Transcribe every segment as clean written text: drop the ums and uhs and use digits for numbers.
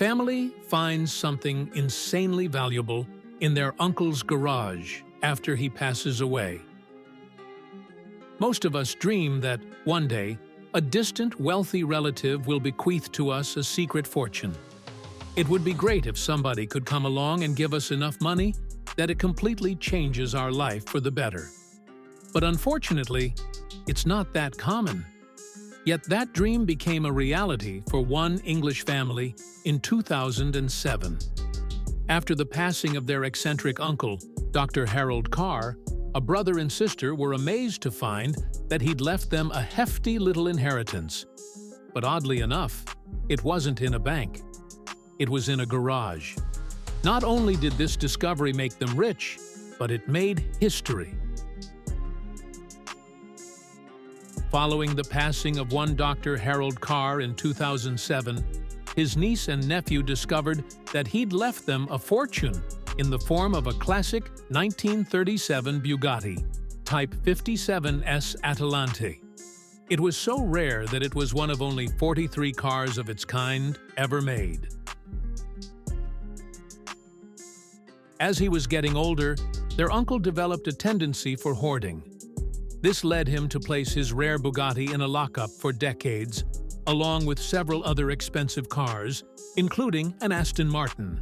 family finds something insanely valuable in their uncle's garage after he passes away. Most of us dream that, one day, a distant, wealthy relative will bequeath to us a secret fortune. It would be great if somebody could come along and give us enough money that it completely changes our life for the better. But unfortunately, it's not that common. Yet that dream became a reality for one English family in 2007. After the passing of their eccentric uncle, Dr. Harold Carr, a brother and sister were amazed to find that he'd left them a hefty little inheritance. But oddly enough, it wasn't in a bank. It was in a garage. Not only did this discovery make them rich, but it made history. Following the passing of one Dr. Harold Carr in 2007, his niece and nephew discovered that he'd left them a fortune in the form of a classic 1937 Bugatti, Type 57S Atalante. It was so rare that it was one of only 43 cars of its kind ever made. As he was getting older, their uncle developed a tendency for hoarding. This led him to place his rare Bugatti in a lockup for decades, along with several other expensive cars, including an Aston Martin.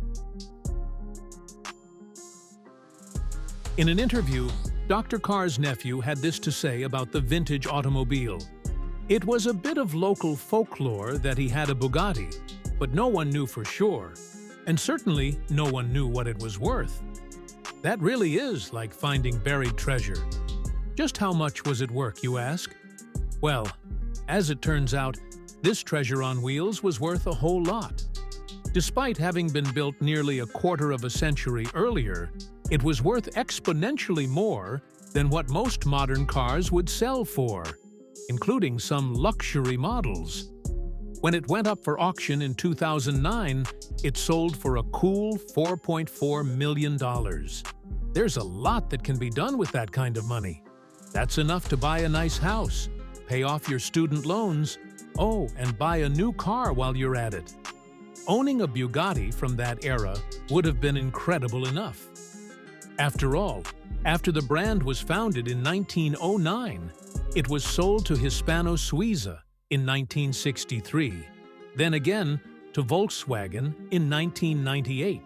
In an interview, Dr. Carr's nephew had this to say about the vintage automobile. It was a bit of local folklore that he had a Bugatti, but no one knew for sure, and certainly no one knew what it was worth. That really is like finding buried treasure. Just how much was it worth, you ask? Well, as it turns out, this treasure on wheels was worth a whole lot. Despite having been built nearly a quarter of a century earlier, it was worth exponentially more than what most modern cars would sell for, including some luxury models. When it went up for auction in 2009, it sold for a cool $4.4 million. There's a lot that can be done with that kind of money. That's enough to buy a nice house, pay off your student loans, and buy a new car while you're at it. Owning a Bugatti from that era would have been incredible enough. After all, after the brand was founded in 1909, it was sold to Hispano Suiza in 1963, then again to Volkswagen in 1998.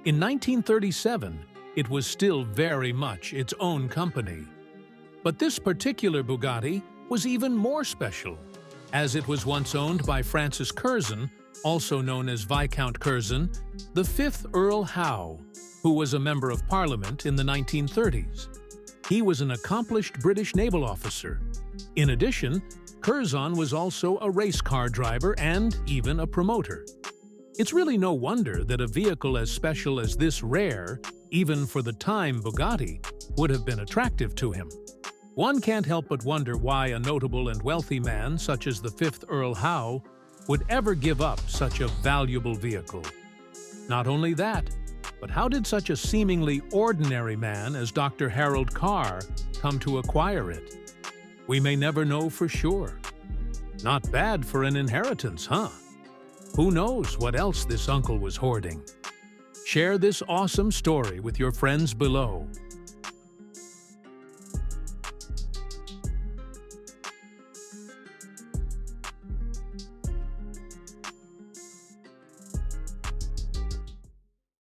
In 1937, it was still very much its own company. But this particular Bugatti was even more special, as it was once owned by Francis Curzon, also known as Viscount Curzon, the 5th Earl Howe, who was a member of Parliament in the 1930s. He was an accomplished British naval officer. In addition, Curzon was also a race car driver and even a promoter. It's really no wonder that a vehicle as special as this rare, even for the time Bugatti, would have been attractive to him. One can't help but wonder why a notable and wealthy man such as the 5th Earl Howe would ever give up such a valuable vehicle. Not only that, but how did such a seemingly ordinary man as Dr. Harold Carr come to acquire it? We may never know for sure. Not bad for an inheritance, huh? Who knows what else this uncle was hoarding? Share this awesome story with your friends below.